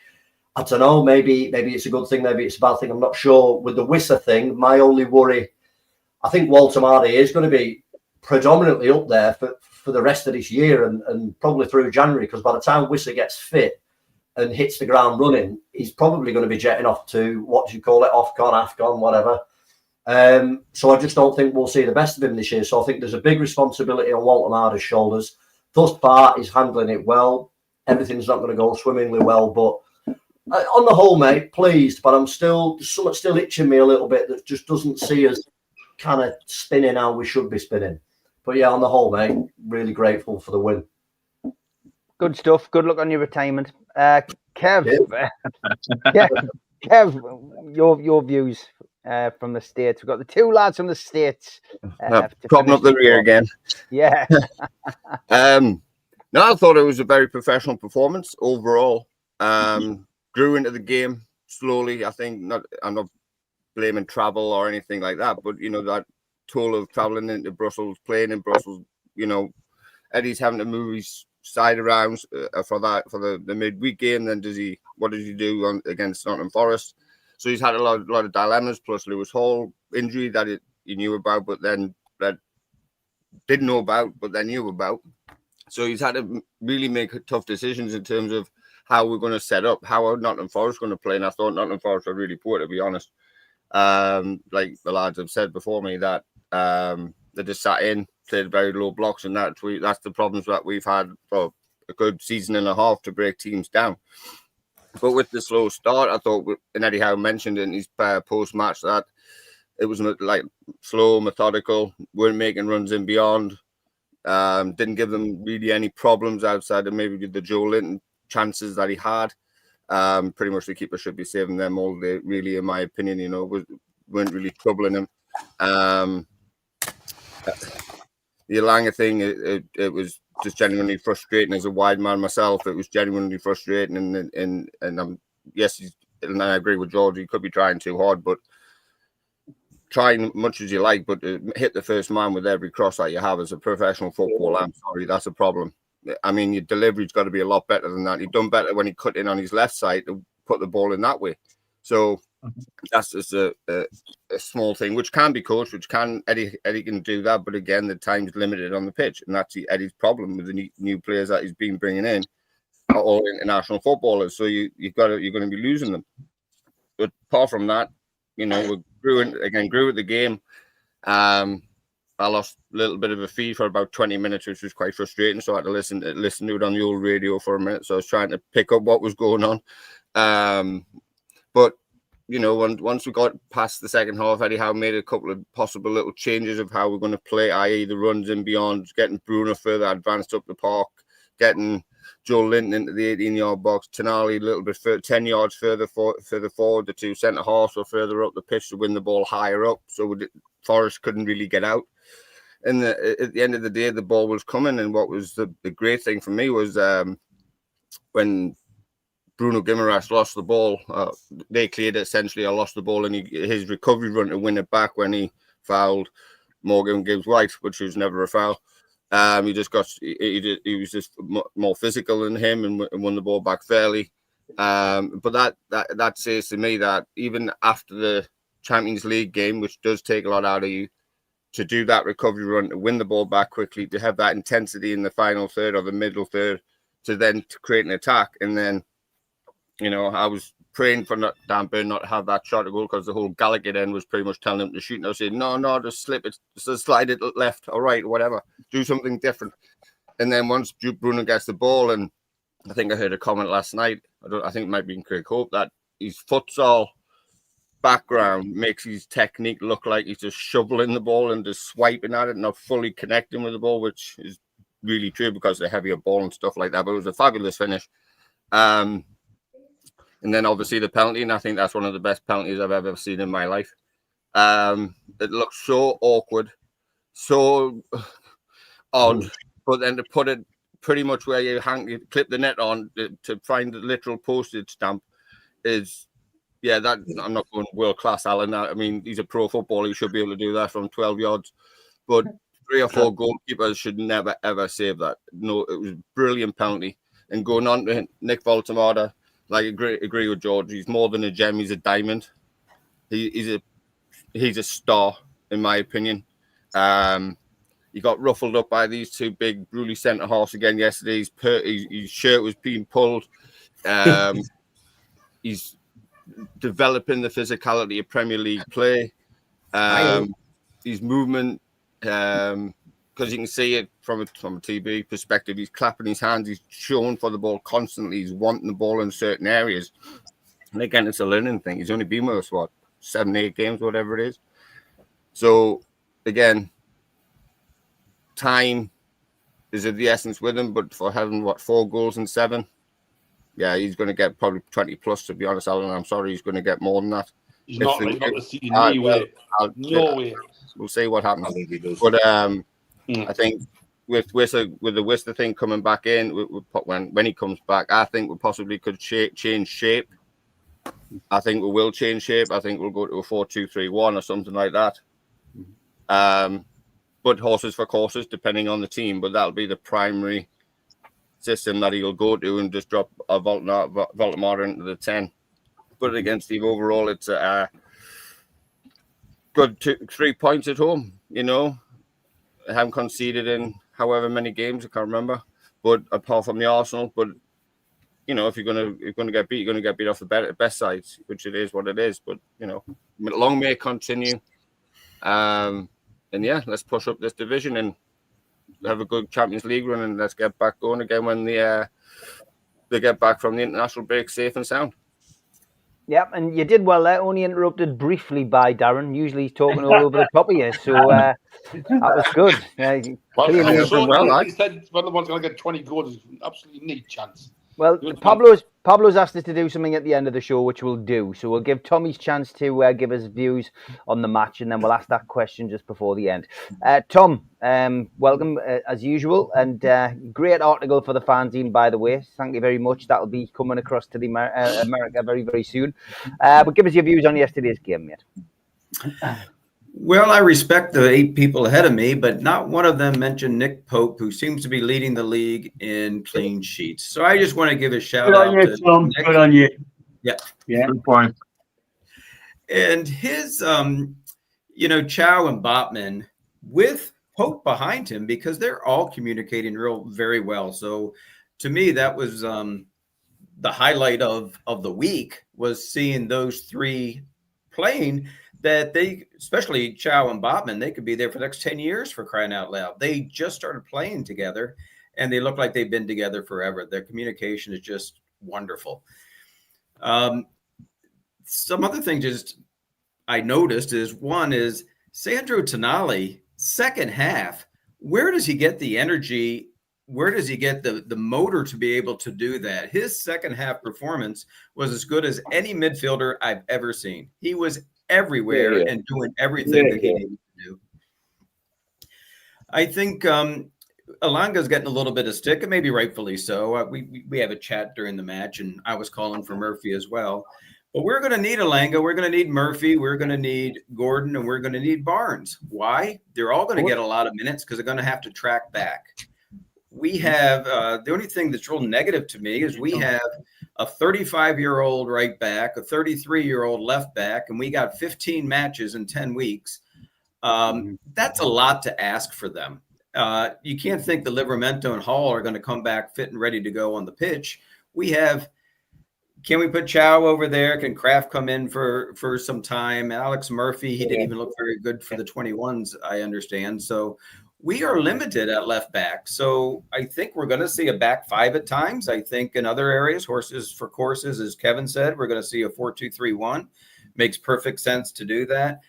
I don't know, maybe it's a good thing, maybe it's a bad thing. I'm not sure. With the Wissa thing, my only worry, I think Woltemade is going to be predominantly up there for the rest of this year and probably through January, because by the time Wissa gets fit, and hits the ground running, he's probably going to be jetting off to, what do you call it, Ofcon, AFCON, whatever. So I just don't think we'll see the best of him this year. So I think there's a big responsibility on Woltemade's shoulders. Thus far, he's handling it well. Everything's not going to go swimmingly well, but on the whole, mate, pleased. But I'm still, something still itching me a little bit that just doesn't see us kind of spinning how we should be spinning. But yeah, on the whole, mate, really grateful for the win. Good stuff. Good luck on your retirement. Kev, Kev, your views from the States. We've got the two lads from the States. Propping up the rear again. Yeah. No, I thought it was a very professional performance overall. Grew into the game slowly. I think I'm not blaming travel or anything like that, but you know, that toll of traveling into Brussels, playing in Brussels, you know, Eddie's having to move his side around for the midweek game. Then what does he do against Nottingham Forest? So he's had a lot of dilemmas. Plus Lewis Hall injury that he knew about, but then that didn't know about, but then knew about. So he's had to really make tough decisions in terms of how we're going to set up, how Nottingham Forest going to play. And I thought Nottingham Forest were really poor, to be honest. Like the lads have said before me, that they just sat in, played very low blocks, and that's the problems that we've had for a good season and a half to break teams down. But with the slow start, I thought, and Eddie Howe mentioned in his post-match that it was like slow, methodical, weren't making runs in beyond, didn't give them really any problems outside of maybe the Joe Linton chances that he had. Pretty much the keeper should be saving them all day, really, in my opinion. You know, weren't really troubling him. The Elanga thing, it was just genuinely frustrating as a wide man myself. It was genuinely frustrating, and and I agree with George. He could be trying too hard, but trying much as you like, but hit the first man with every cross that you have as a professional footballer. I'm sorry, that's a problem. I mean, your delivery's got to be a lot better than that. He'd done better when he cut in on his left side to put the ball in that way. So that's just a small thing, which can be coached, which can Eddie can do that. But again, the time's limited on the pitch, and that's Eddie's problem with the new players that he's been bringing in are all international footballers. So you're going to be losing them. But apart from that, you know, we grew with the game. I lost a little bit of a feed for about 20 minutes, which was quite frustrating. So I had to listen to it on the old radio for a minute. So I was trying to pick up what was going on. But, you know, once we got past the second half, Eddie Howe made a couple of possible little changes of how we're going to play, i.e. the runs in beyond, getting Bruno further advanced up the park, getting Joe Linton into the 18-yard box, Tonali a little bit 10 yards further forward. The two centre-halves were further up the pitch to win the ball higher up, so Forest couldn't really get out. And at the end of the day, the ball was coming. And what was the great thing for me was when Bruno Guimaraes lost the ball, they cleared it essentially. I lost the ball, and his recovery run to win it back when he fouled Morgan Gibbs-White, which was never a foul. He was just more physical than him and won the ball back fairly. But that says to me that even after the Champions League game, which does take a lot out of you, to do that recovery run, to win the ball back quickly, to have that intensity in the final third or the middle third, to create an attack. And then, you know, I was praying for Dan Burn not to have that shot to goal, because the whole Gallagher end was pretty much telling him to shoot. And I was saying, no, just slip it, just slide it left or right, whatever, do something different. And then once Bruno gets the ball, and I think I heard a comment last night, I think it might be in Craig Hope, that his futsal background makes his technique look like he's just shoveling the ball and just swiping at it, not fully connecting with the ball, which is really true because of the heavier ball and stuff like that. But it was a fabulous finish. And then obviously the penalty, and I think that's one of the best penalties I've ever seen in my life. It looked so awkward, so odd, but then to put it pretty much where you clip the net on to find the literal postage stamp is, yeah, that I'm not going world class, Alan. I mean, he's a pro footballer. He should be able to do that from 12 yards. But 3 or 4 goalkeepers should never, ever save that. No, it was a brilliant penalty. And going on to Nick Woltemade, like, agree with George. He's more than a gem. He's a diamond. He's a star, in my opinion. He got ruffled up by these two big, bruly centre halves again yesterday. His shirt was being pulled. He's developing the physicality of Premier League play. His movement, because you can see it from a TV perspective, he's clapping his hands, he's showing for the ball constantly, he's wanting the ball in certain areas. And again, it's a learning thing. He's only been with us, 7, 8 games, whatever it is. So, again, time is of the essence with him, but for having, 4 goals in 7, yeah, he's going to get probably 20 plus, to be honest, Alan. I'm sorry, he's going to get more than that. He's not to see no way. No way. We'll see what happens. I think he does. But I think with the Worcester thing coming back in, when he comes back, I think we possibly could change shape. I think we will change shape. I think we'll go to a 4-2-3-1 or something like that. But horses for courses, depending on the team. But that'll be the primary system that he'll go to and just drop a Woltemade into the 10. But against Steve, overall, it's a good 3 points at home. You know, I haven't conceded in however many games, I can't remember. But apart from the Arsenal, but you know, if you're gonna get beat, you're gonna get beat off the best sides, which it is what it is. But you know, long may it continue. And yeah, let's push up this division and have a good Champions League run, and let's get back going again when they get back from the international break safe and sound. Yeah, and you did well there, only interrupted briefly by Darren. Usually he's talking all over the top of you, so that was good. He said one of the ones going to get 20 goals is absolutely neat chance. Well, Pablo's asked us to do something at the end of the show, which we'll do. So we'll give Tommy's chance to give us views on the match, and then we'll ask that question just before the end. Tom, welcome as usual, and great article for the fanzine, by the way. Thank you very much. That'll be coming across to the America very, very soon. But give us your views on yesterday's game, mate. Well, I respect the 8 people ahead of me, but not one of them mentioned Nick Pope, who seems to be leading the league in clean sheets. So I just want to give a shout out to Tom. Nick. Good on you. Yeah. Good point. And his, Chow and Botman with Pope behind him, because they're all communicating very well. So to me, that was the highlight of the week, was seeing those 3 playing. That they, especially Chow and Botman, they could be there for the next 10 years, for crying out loud. They just started playing together, and they look like they've been together forever. Their communication is just wonderful. Some other things I noticed is, one is Sandro Tonali, second half. Where does he get the energy? Where does he get the motor to be able to do that? His second half performance was as good as any midfielder I've ever seen. He was everywhere and doing everything that he needed to do. I think Alanga's getting a little bit of stick, and maybe rightfully so. We have a chat during the match, and I was calling for Murphy as well. But we're going to need Alanga, we're going to need Murphy, we're going to need Gordon, and we're going to need Barnes. Why? They're all going to get a lot of minutes because they're going to have to track back. We have the only thing that's real negative to me is we have a 35-year-old right back, a 33-year-old left back, and we got 15 matches in 10 weeks. That's a lot to ask for them. You can't think that Livramento and Hall are going to come back fit and ready to go on the pitch. Can we put Chow over there? Can Kraft come in for some time? Alex Murphy, he didn't even look very good for the 21s, I understand. So we are limited at left back. So I think we're going to see a back 5 at times. I think in other areas, horses for courses, as Kevin said, we're going to see a 4-2-3-1. Makes perfect sense to do that.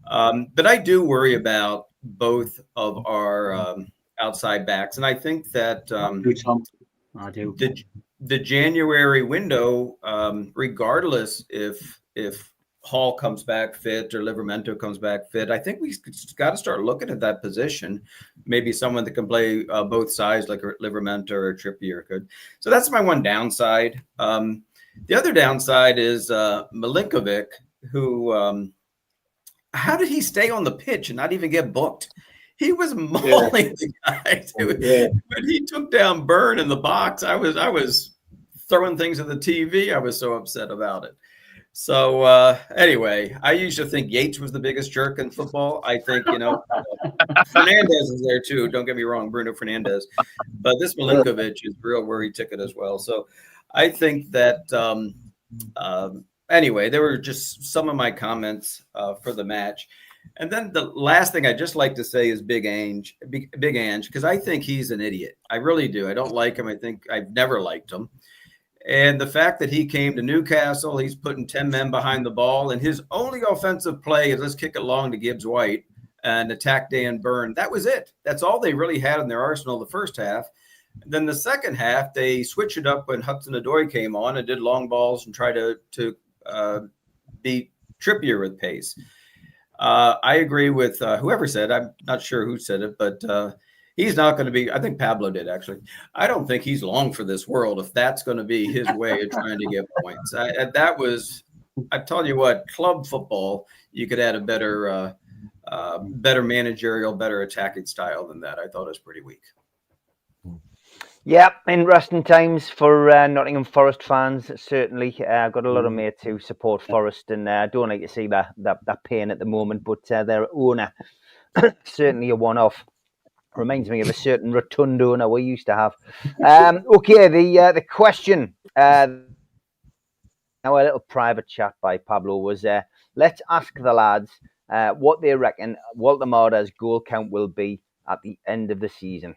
But I do worry about both of our outside backs. And I think that I do. The January window, regardless if Hall comes back fit or Livramento comes back fit, I think we've got to start looking at that position. Maybe someone that can play both sides, like Livramento or Trippier could. So that's my one downside. The other downside is Milinkovic, who how did he stay on the pitch and not even get booked? He was mauling the guys. When he took down Byrne in the box, I was throwing things at the TV. I was so upset about it. So anyway, I used to think Yates was the biggest jerk in football. I think, Fernandez is there too. Don't get me wrong, Bruno Fernandez. But this Milinkovic is real worry ticket as well. So I think that anyway, there were just some of my comments for the match. And then the last thing I'd just like to say is Big Ange, because I think he's an idiot. I really do. I don't like him. I think I've never liked him. And the fact that he came to Newcastle, he's putting 10 men behind the ball, and his only offensive play is let's kick it long to Gibbs White and attack Dan Burn. That was it. That's all they really had in their arsenal the first half. And then the second half, they switched it up when Hudson-Odoi came on and did long balls and tried to beat Trippier with pace. I agree with whoever said, I'm not sure who said it, but he's not going to be, I think Pablo did actually. I don't think he's long for this world if that's going to be his way of trying to get points. I tell you what, club football, you could add a better managerial, better attacking style than that. I thought it was pretty weak. Yeah, interesting times for Nottingham Forest fans, certainly. I've got a lot of mates who support Forest and don't like to see that pain at the moment, but their owner, certainly a one-off. Reminds me of a certain rotund owner we used to have. Okay, the question, now a little private chat by Pablo was, let's ask the lads what they reckon Woltemade's goal count will be at the end of the season.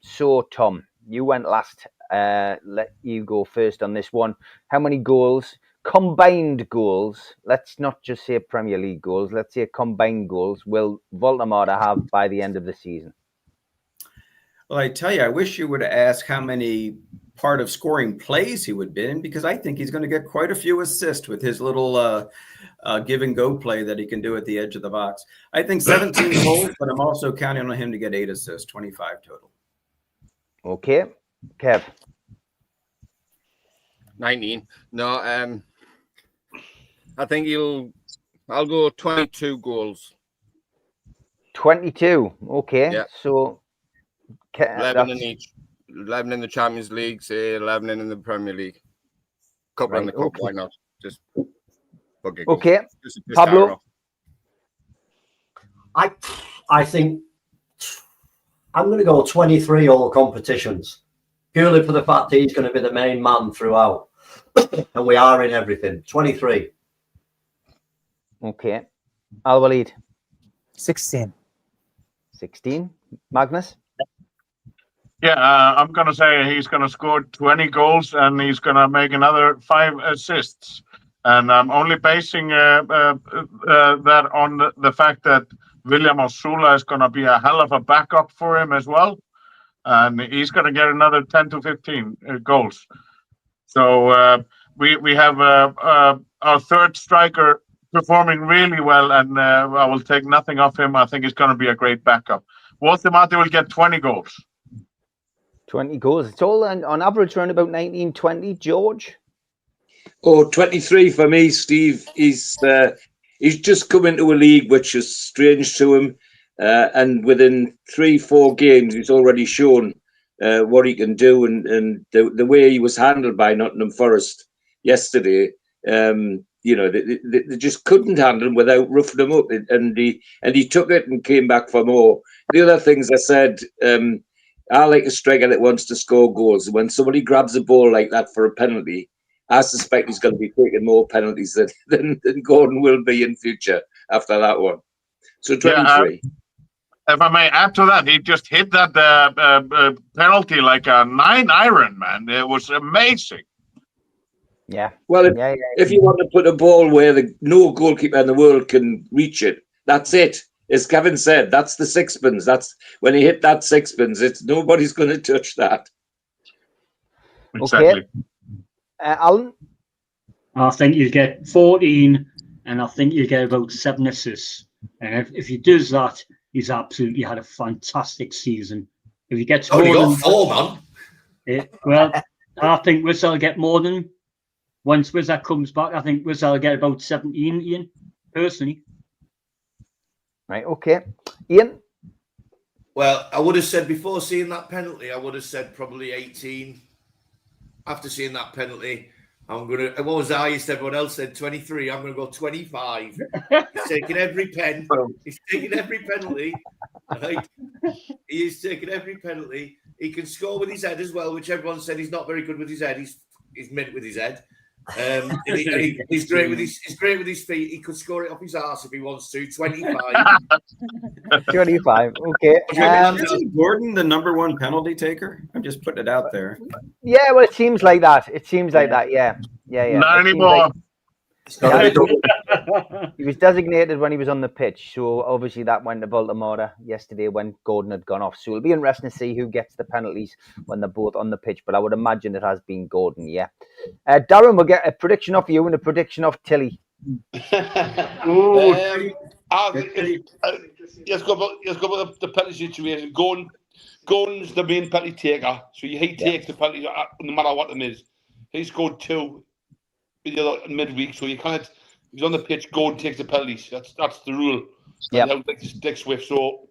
So, Tom, you went last. Let you go first on this one. How many goals, combined goals, let's not just say Premier League goals, let's say combined goals, will Woltemade have by the end of the season? Well, I tell you, I wish you would ask how many part of scoring plays he would be in, because I think he's going to get quite a few assists with his little give and go play that he can do at the edge of the box. I think 17 goals, but I'm also counting on him to get 8 assists, 25 total. Okay. Kev? 19. No, I think I'll go 22 goals. 22. Okay. Yeah. So 11 in each. 11 in the Champions League, say 11 in the Premier League. Couple in the Cup, why not? Just okay. Pablo? I think I'm going to go 23 all competitions, purely for the fact that he's going to be the main man throughout. And we are in everything. 23. Okay. Al-Walid? 16. 16. Magnus? Yeah, I'm going to say he's going to score 20 goals and he's going to make another 5 assists. And I'm only basing that on the fact that William Osula is going to be a hell of a backup for him as well. And he's going to get another 10 to 15 goals. So we have our third striker performing really well, and I will take nothing off him. I think he's going to be a great backup. Woltemade will get 20 goals. 20 goals. It's all on average around about 19, 20. George? Oh, 23 for me, Steve. He's just come into a league which is strange to him. And within 3-4 games, he's already shown what he can do. And the way he was handled by Nottingham Forest yesterday, they just couldn't handle him without roughing him up. And he took it and came back for more. The other things I said, I like a striker that wants to score goals. When somebody grabs a ball like that for a penalty, I suspect he's going to be taking more penalties than Gordon will be in future after that one. So 23. If I may add to that, he just hit that penalty like a 9-iron, man. It was amazing. Yeah. Well, if you want to put a ball where no goalkeeper in the world can reach it, that's it. As Kevin said, that's the sixpence. That's when he hit that sixpence. It's nobody's going to touch that. Exactly. Okay. Alan? I think you get 14, and I think you get about 7 assists. And if he does that, he's absolutely had a fantastic season. If he gets only more got 4, man. Well, I think Wissel will get more than once Wissel comes back. I think Wissel will get about 17, Ian, personally. Right, okay. Ian? Well, I would have said before seeing that penalty, I would have said probably 18. After seeing that penalty, I'm going to, what was the highest everyone else said? 23. I'm going to go 25. He's taking every pen. He's taking every penalty. Right? He is taking every penalty. He can score with his head as well, which everyone said he's not very good with his head. He's he's mint with his head. He's great with his feet. He could score it off his arse if he wants to. 25. 25. Okay. Isn't Gordon the number 1 penalty taker? I'm just putting it out there. Yeah, well, it seems like that. It seems like that. Yeah. Not It seems anymore. he was designated when he was on the pitch, so obviously that went to Baltimore yesterday when Gordon had gone off. So it'll be interesting to see who gets the penalties when they're both on the pitch. But I would imagine it has been Gordon. Yeah. Darren, we'll get a prediction off you and a prediction off Tilly. Let's go about the penalty situation. Gordon's the main penalty taker, so he takes the penalty no matter what it is. He scored 2 midweek, so you can't. He's on the pitch. Gordon takes the penalties. That's the rule. Yeah. Dick Swift, so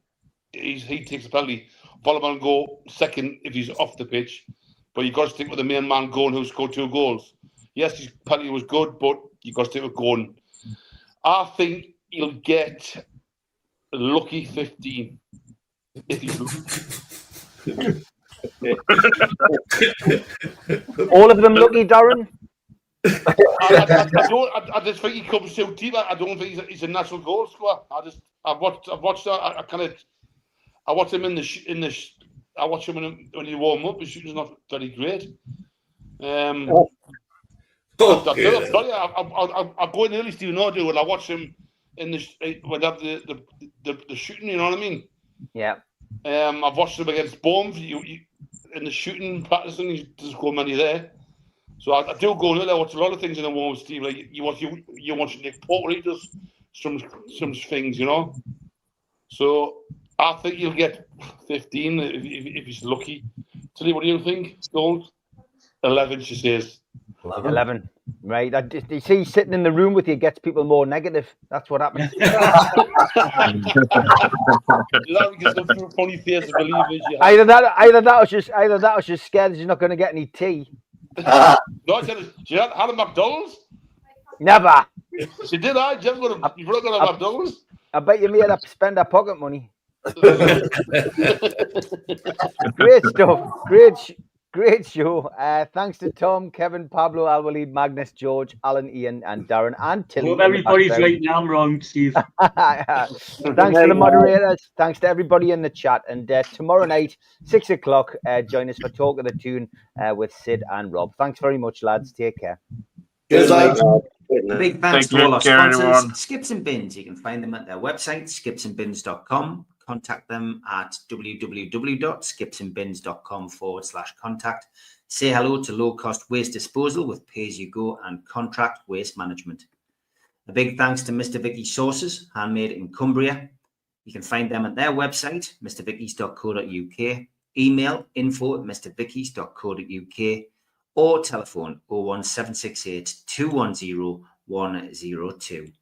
he takes the penalty. Volleyball go second if he's off the pitch, but you've got to stick with the main man Gordon who scored 2 goals. Yes, his penalty was good, but you've got to stick with Gordon. I think he'll get a lucky 15 if he's All of them lucky, Darren? I just think he comes too deep. I don't think he's a natural goal scorer. I watched that. I watched him I watched him when he warm up. His shooting's not very great. I'll go in early, Stephen O'Do, and I watch him when they have the shooting. You know what I mean? Yeah. I've watched him against Bournemouth in the shooting practicing. He doesn't go many there. So I do go in there. I watch a lot of things in the warm, Steve. Like you watch Nick Porter. He does some things, you know. So I think you'll get 15 if he's lucky. Tilly, what do you think? Gold? 11, she says. 11. Right. You see, sitting in the room with you gets people more negative. That's what happens. Funny face of believers. Either that or she's scared she's not going to get any tea. No, she had a McDonald's. Never. She did. You've got a McDonald's. I bet you made her spend her pocket money. Great stuff. Great show. Thanks to Tom, Kevin, Pablo, Alwaleed, Magnus, George, Alan, Ian, and Darren, and Tilly. Hope everybody's right now. I'm wrong, Steve. Thanks to the moderators. Thanks to everybody in the chat. And tomorrow night, 6 o'clock, join us for Talk of the Tune with Sid and Rob. Thanks very much, lads. Take care. Cheers, lads. Big thanks to all our sponsors, everyone. Skips and Bins. You can find them at their website, skipsandbins.com. Contact them at www.skipsandbins.com/contact. Say hello to low-cost waste disposal with pay-as-you-go and contract waste management. A big thanks to Mr. Vicky's Sauces, handmade in Cumbria. You can find them at their website, mrvickies.co.uk, email info@mrvickies.co.uk, or telephone 01768 210 102.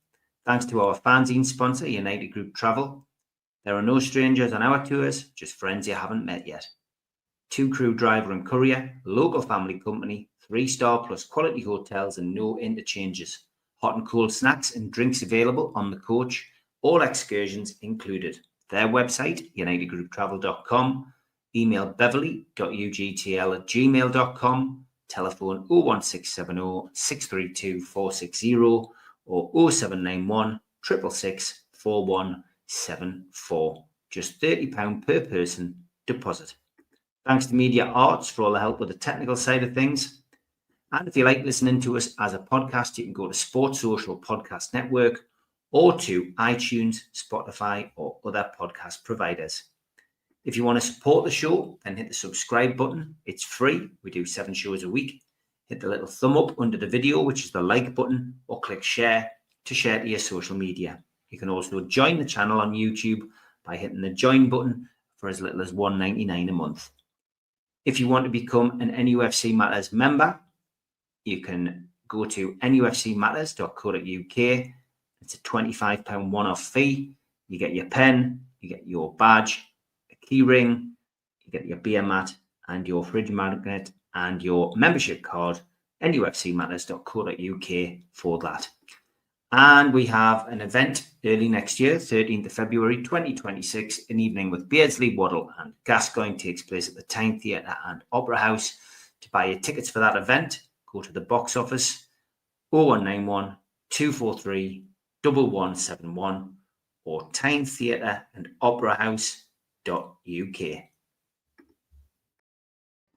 Thanks to our fanzine sponsor, United Group Travel. There are no strangers on our tours, just friends you haven't met yet. 2 crew driver and courier, local family company, 3-star plus quality hotels and no interchanges. Hot and cold snacks and drinks available on the coach, all excursions included. Their website, unitedgrouptravel.com, email beverly.ugtl@gmail.com, telephone 01670 632 460 or 0791 666 4174. Just £30 per person deposit. Thanks to Media Arts for all the help with the technical side of things. And if you like listening to us as a podcast, you can go to Sports Social Podcast Network or to iTunes, Spotify, or other podcast providers. If you want to support the show, then hit the subscribe button. It's free. We do 7 shows a week. Hit the little thumb up under the video, which is the like button, or click share to share to your social media. You can also join the channel on YouTube by hitting the join button for as little as $1.99 a month. If you want to become an NUFC Matters member, you can go to nufcmatterspodcast.co.uk. It's a £25 one-off fee. You get your pen, you get your badge, a key ring, you get your beer mat and your fridge magnet and your membership card, nufcmatterspodcast.co.uk for that. And we have an event early next year, 13th of February 2026, an evening with Beardsley, Waddle and Gascoigne takes place at the Tyne Theatre and Opera House. To buy your tickets for that event, go to the box office 0191 243 1171 or Tyne Theatre and Opera House.uk.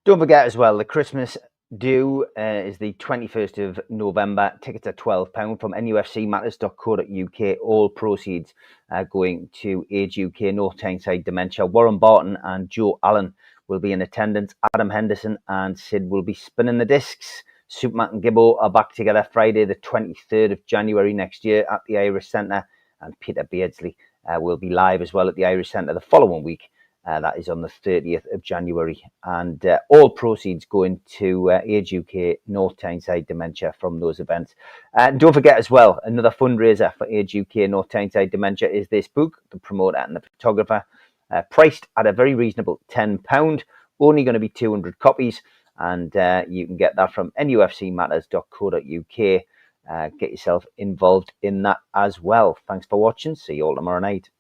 Don't forget as well, the Christmas due is the 21st of November. Tickets are £12 from nufcmatterspodcast.co.uk. All proceeds are going to Age UK, North Tyneside Dementia. Warren Barton and Joe Allen will be in attendance. Adam Henderson and Sid will be spinning the discs. Superman and Gibbo are back together Friday the 23rd of January next year at the Irish Centre. And Peter Beardsley will be live as well at the Irish Centre the following week. That is on the 30th of January. And all proceeds going to Age UK, North Tyneside Dementia from those events. And don't forget as well, another fundraiser for Age UK, North Tyneside Dementia is this book, The Promoter and the Photographer, priced at a very reasonable £10. Only going to be 200 copies. And you can get that from nufcmatters.co.uk. Get yourself involved in that as well. Thanks for watching. See you all tomorrow night.